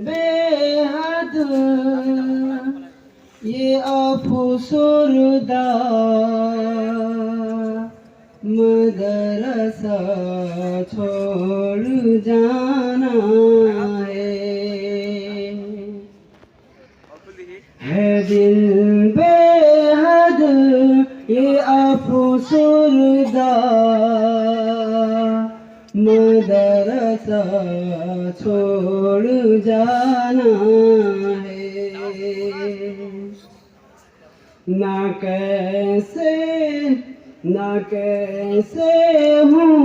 बेहद ये अफसुरदा मदरसा छोड़ जाना है दिल बेहद ये अफसुरदा मदरसा छोड़ जाना है ना कैसे हूँ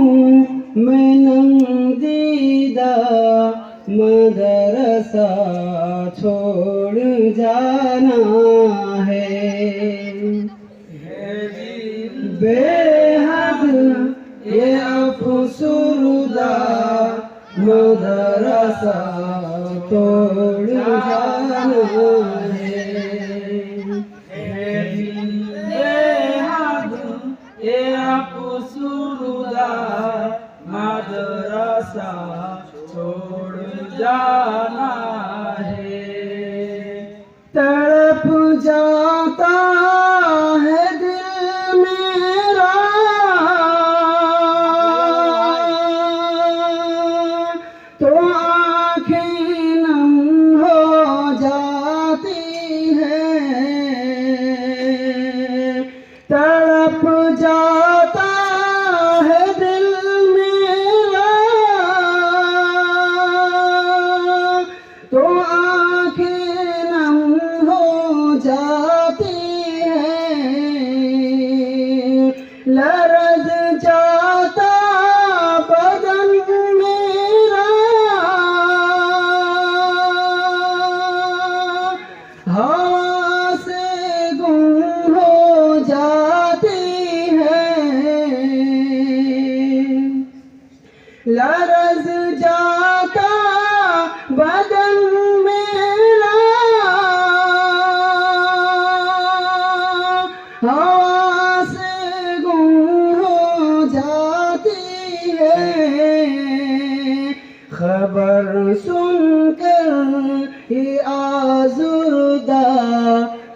मैं नंदीदा मदरसा छोड़ जाना है बेहद ये अफसुरदा मदरसा छोड़ जाना है बेहद ये अफसुरदा मदरसा छोड़ जाना है तड़प जाता है दिल मेरा तो आँखें नम हो जाती है तड़प जाता है दिल मेरा तो आँखें नम हो जाती है लरज़ जाता बदन मेरा हवा से गुम हो जाती है लरज़ जाता बदन मेरा हवा से गुम हो जाती है खबर सुनकर ये आज़ुर्दा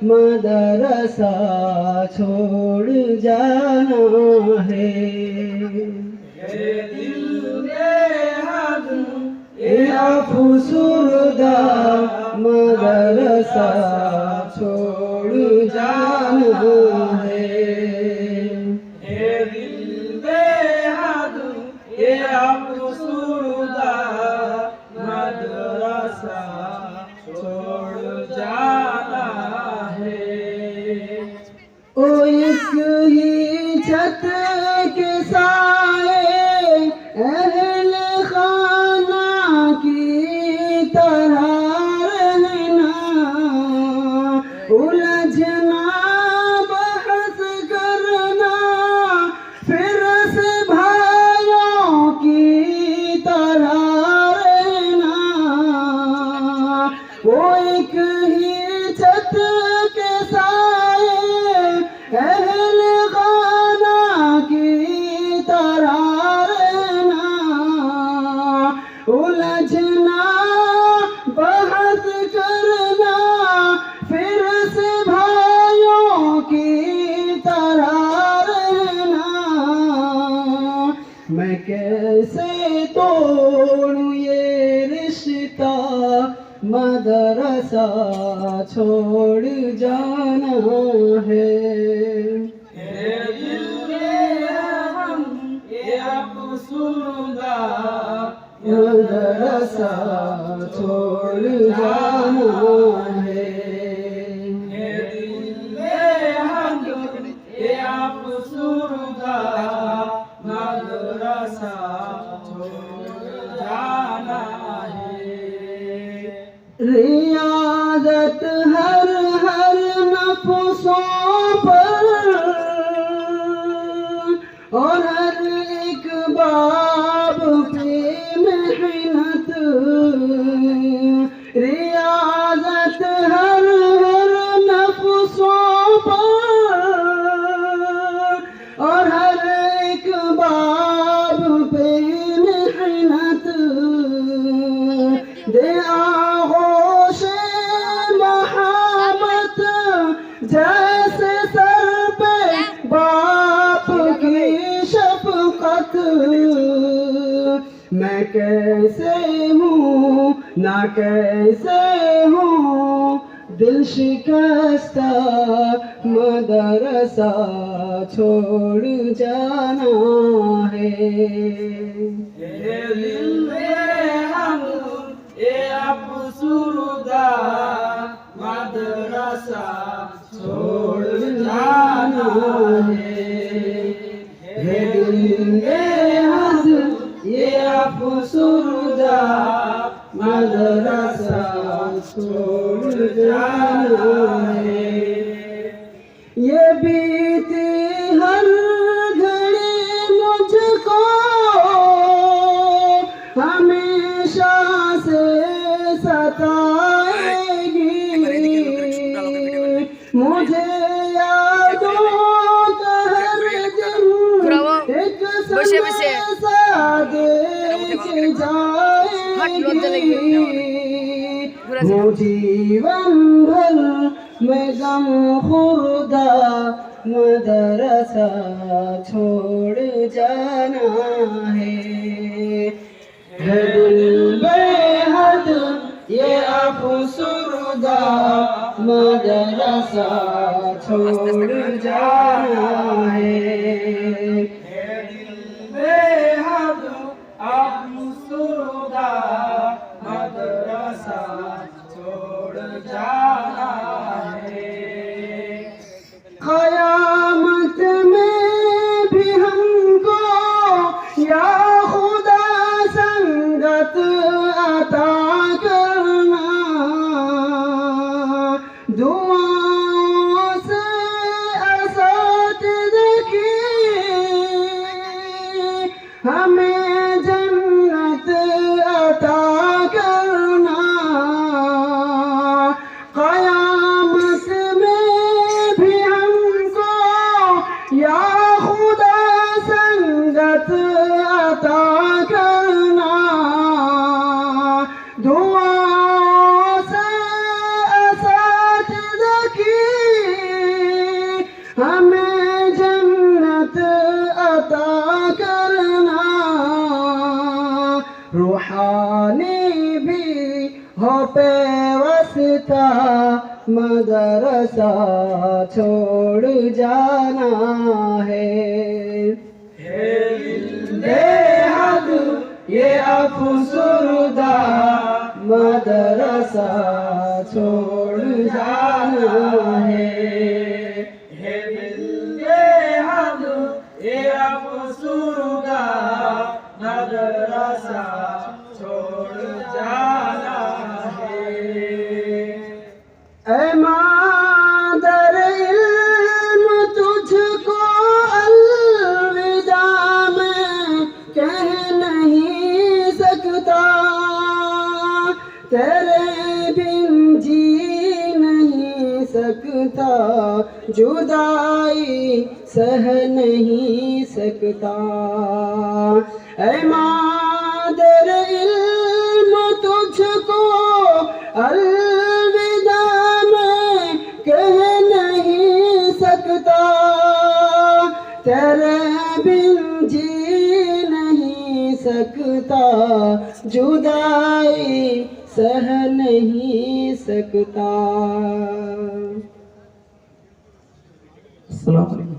मदरसा छोड़ जाना है ये अफसुरदा मदरसा छोड़ जाना है ये अफसुरदा मदरसा छोड़ जाना है ओ एक ही छत के साए अहल खाना की तरह रहना उलझना बहस करना फिर से भाइयों की तरह रहना वो एक ही छत के साए अहल खाना की तरह रहना उलझना बहस करना फिर से भाइयों की तरह रहना मैं कैसे तोड़ूं ये रिश्ता मदरसा छोड़ जाना है अफसुरदा मदरसा छोड़ जाना है अफसुरदा मदरसा छोड़ जाना है रियाज़त हर नफ्सों पर और हर एक बाब पे मेहनत रियाज़त हर नफ्सों पर और हर एक बाब पे मेहनत दे जैसे सर पे बाप की शफकत, मैं कैसे हूँ ना कैसे हूँ, दिल शिकस्ता मदरसा छोड़ जाना है। ये दिल में हम ये अफसुरदा मदरसा छोड़ जाना है। हे दिल में हम ये अफसुरदा मदरसा छोड़ जाना है। ये बीती हर घड़ी मुझको हमेशा से सताएगी, मुझे यादों का हर दिन एक संदेशा दे के जाएगी। वो जीवन भर में गम खुर्दा मदरसा छोड़ जाना है। दिल बेहद ये अफसुरदा मदरसा छोड़ जाना है। दिल बेहद अफसुरदा मदरसा छोड़ जाना है। क़यामत में भी हमको या खुदा संगत अता करना, दुआओं से असातिज़ की हमें जन्नत अता करना। क़यामत में भी हमको या खुदा संगत अता करना, दुआओं से असातिज़ की हमें जन्नत अता करना। रूहानी भी हो पेवस्ता मदरसा छोड़ जाना है। बेहद ये अफसुरदा मदरसा छोड़ जाना है। बेहद ये अफसुरदा मदरसा छोड़ जाना है। ऐ मादर इल्म तुझको अलविदा मैं कह नहीं सकता, तेरे बिन जी नहीं सकता, जुदाई सह नहीं सकता। ऐ मादर इल्म तुझको अलविदा मैं कह नहीं सकता, तेरे बिन जी नहीं सकता, जुदाई सह नहीं सकता। अस्सलाम वालेकुम।